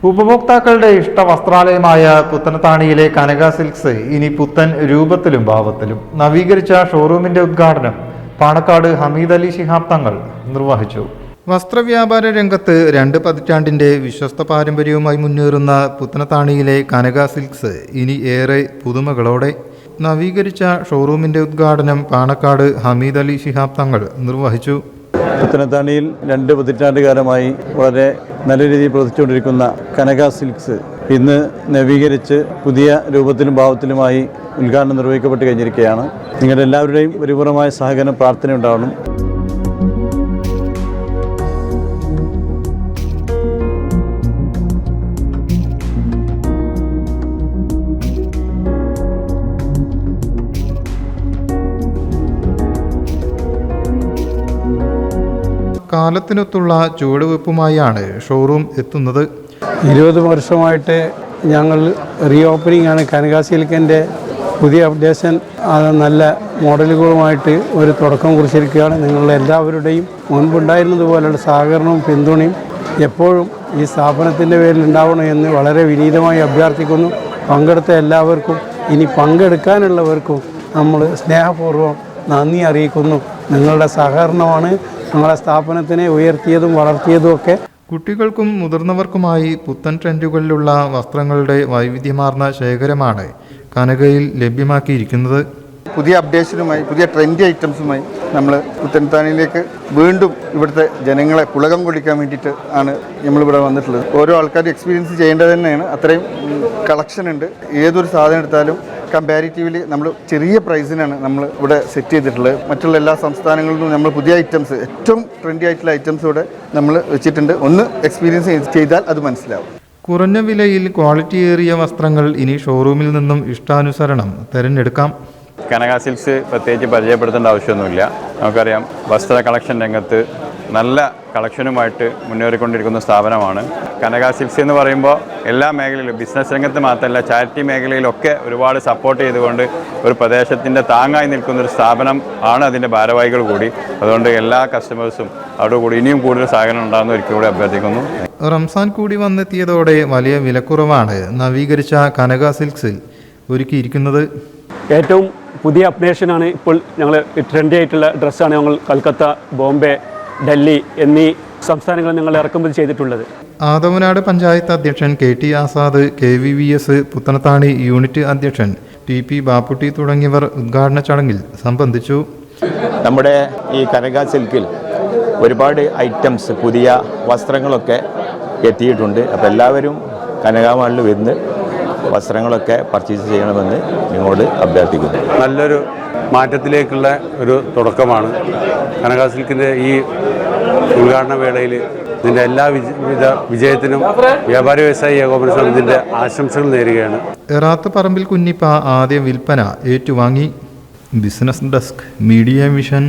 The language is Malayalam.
ഉപഭോക്താക്കളുടെ ഇഷ്ട വസ്ത്രാലയമായ പുത്തനത്താണിയിലെ കനക സിൽക്സ് ഇനി പുത്തൻ രൂപത്തിലും ഭാവത്തിലും. നവീകരിച്ച ഷോറൂമിന്റെ ഉദ്ഘാടനം പാണക്കാട് ഹമീദ് അലി ശിഹാബ് തങ്ങൾ നിർവഹിച്ചു. വസ്ത്രവ്യാപാര രംഗത്ത് 2 പതിറ്റാണ്ടിന്റെ വിശ്വസ്ത പാരമ്പര്യവുമായി മുന്നേറുന്ന പുത്തനത്താണിയിലെ കനക സിൽക്സ് ഇനി ഏറെ പുതുമകളോടെ. നവീകരിച്ച ഷോറൂമിന്റെ ഉദ്ഘാടനം പാണക്കാട് ഹമീദ് അലി ശിഹാബ് തങ്ങൾ നിർവഹിച്ചു. പുത്തനത്താണിയിൽ 2 പതിറ്റാണ്ടുകാലമായി വളരെ നല്ല രീതിയിൽ പ്രവർത്തിച്ചുകൊണ്ടിരിക്കുന്ന കനക സിൽക്സ് ഇന്ന് നവീകരിച്ച് പുതിയ രൂപത്തിലും ഭാവത്തിലുമായി ഉദ്ഘാടനം നിർവഹിക്കപ്പെട്ട് കഴിഞ്ഞിരിക്കുകയാണ്. നിങ്ങളുടെ എല്ലാവരുടെയും പരിപൂർണമായ സഹകരണം പ്രാർത്ഥന ഉണ്ടാവണം. കാലത്തിനൊത്തുള്ള ചുവടുവെപ്പുമായാണ് ഷോറൂം എത്തുന്നത്. 20 വർഷമായിട്ട് ഞങ്ങൾ റീ ഓപ്പണിംഗ് ആണ് കനക സിൽക്കിൻ്റെ പുതിയ അപ്ഡേഷൻ നല്ല മോഡലുകളുമായിട്ട് ഒരു തുടക്കം കുറിച്ചിരിക്കുകയാണ്. നിങ്ങളുടെ എല്ലാവരുടെയും മുൻപുണ്ടായിരുന്നതുപോലുള്ള സഹകരണവും പിന്തുണയും എപ്പോഴും ഈ സ്ഥാപനത്തിൻ്റെ പേരിൽ ഉണ്ടാവണമെന്ന് വളരെ വിനീതമായി അഭ്യർത്ഥിക്കുന്നു. പങ്കെടുത്ത എല്ലാവർക്കും ഇനി പങ്കെടുക്കാനുള്ളവർക്കും നമ്മൾ സ്നേഹപൂർവ്വം നന്ദി അറിയിക്കുന്നു. നിങ്ങളുടെ സഹകരണമാണ് ഞങ്ങളുടെ സ്ഥാപനത്തിനെ ഉയർത്തിയതും വളർത്തിയതും ഒക്കെ. കുട്ടികൾക്കും മുതിർന്നവർക്കുമായി പുത്തൻ ട്രെൻഡുകളിലുള്ള വസ്ത്രങ്ങളുടെ വൈവിധ്യമാർന്ന ശേഖരമാണ് കനകയിൽ ലഭ്യമാക്കിയിരിക്കുന്നത്. പുതിയ അപ്ഡേഷനുമായി പുതിയ ട്രെൻഡി ഐറ്റംസുമായി നമ്മൾ പുത്തനത്താണിയിലേക്ക് വീണ്ടും ഇവിടുത്തെ ജനങ്ങളെ പുളകം കൊള്ളിക്കാൻ വേണ്ടിയിട്ട് ആണ് നമ്മളിവിടെ വന്നിട്ടുള്ളത്. ഓരോ ആൾക്കാർ എക്സ്പീരിയൻസ് ചെയ്യേണ്ടത് തന്നെയാണ്. അത്രയും കളക്ഷൻ ഉണ്ട്. ഏതൊരു സാധനം എടുത്താലും കമ്പാരിറ്റീവ്ലി നമ്മൾ ചെറിയ പ്രൈസിനാണ് നമ്മൾ ഇവിടെ സെറ്റ് ചെയ്തിട്ടുള്ളത്. മറ്റുള്ള എല്ലാ സംസ്ഥാനങ്ങളിൽ നിന്നും നമ്മൾ പുതിയ ഐറ്റംസ്, ഏറ്റവും ട്രെൻഡി ആയിട്ടുള്ള ഐറ്റംസ് ഇവിടെ നമ്മൾ വെച്ചിട്ടുണ്ട്. ഒന്ന് എക്സ്പീരിയൻസ് ചെയ്താൽ അത് മനസ്സിലാവും. കുറഞ്ഞ വിലയിൽ ക്വാളിറ്റിയേറിയ വസ്ത്രങ്ങൾ ഇനി ഷോറൂമിൽ നിന്നും ഇഷ്ടാനുസരണം തിരഞ്ഞെടുക്കാം. കനക സിൽക്സ് പ്രത്യേകിച്ച് പരിചയപ്പെടുത്തേണ്ട ആവശ്യമൊന്നുമില്ല. നമുക്കറിയാം, വസ്ത്ര കളക്ഷൻ രംഗത്ത് നല്ല കളക്ഷനുമായിട്ട് മുന്നേറിക്കൊണ്ടിരിക്കുന്ന സ്ഥാപനമാണ് കനക സിൽക്സ് എന്ന് പറയുമ്പോൾ. എല്ലാ മേഖലയിലും, ബിസിനസ് രംഗത്ത് മാത്രമല്ല ചാരിറ്റി മേഖലയിലൊക്കെ ഒരുപാട് സപ്പോർട്ട് ചെയ്തുകൊണ്ട് ഒരു പ്രദേശത്തിൻ്റെ താങ്ങായി നിൽക്കുന്നൊരു സ്ഥാപനം ആണ് അതിൻ്റെ ഭാരവാഹികൾ കൂടി. അതുകൊണ്ട് എല്ലാ കസ്റ്റമേഴ്സും അതോടുകൂടി ഇനിയും കൂടുതൽ സഹകരണം ഉണ്ടാകുന്ന ഒരിക്കൽ കൂടി അഭ്യർത്ഥിക്കുന്നു. റംസാൻ കൂടി വന്നെത്തിയതോടെ വലിയ വിലക്കുറവാണ് നവീകരിച്ച കനക സിൽക്സിൽ ഒരുക്കിയിരിക്കുന്നത്. ഏറ്റവും പുതിയ അപ്ഡേഷനാണ് ഇപ്പോൾ ഞങ്ങൾ ട്രെൻഡി ആയിട്ടുള്ള ഡ്രസ്സാണ് ഞങ്ങൾ കൽക്കത്ത, ബോംബെ, ഡൽഹി എന്നീ സംസ്ഥാനങ്ങളിൽ ഞങ്ങൾ ഇറക്കുമതി ചെയ്തിട്ടുള്ളത്. ആദവനാട് പഞ്ചായത്ത് അധ്യക്ഷൻ KT Azad, KVVS Puthanathani unit അധ്യക്ഷൻ TP ബാപ്പുട്ടി തുടങ്ങിയവർ ഉദ്ഘാടന ചടങ്ങിൽ സംബന്ധിച്ചു. നമ്മുടെ ഈ കനക സിൽക്കിൽ ഒരുപാട് ഐറ്റംസ്, പുതിയ വസ്ത്രങ്ങളൊക്കെ എത്തിയിട്ടുണ്ട്. അപ്പോൾ എല്ലാവരും കനകാമാളിൽ വരുന്ന വസ്ത്രങ്ങളൊക്കെ പർച്ചേസ് ചെയ്യണമെന്ന് നിങ്ങളോട് അഭ്യർത്ഥിക്കുന്നു. നല്ലൊരു മാറ്റത്തിലേക്കുള്ള ഒരു തുടക്കമാണ് കനക സിൽക്കിൻ്റെ ഈ ഉദ്ഘാടന വേളയിൽ. ഇതിൻ്റെ എല്ലാ വിജയത്തിനും വ്യാപാരി വ്യവസായി ഏകോപന സമിതിൻ്റെ ആശംസകൾ നേരുകയാണ്. എറാത്ത് പറമ്പിൽ കുഞ്ഞിപ്പ ആദ്യ വിൽപ്പന ഏറ്റുവാങ്ങി. Business desk, media vision.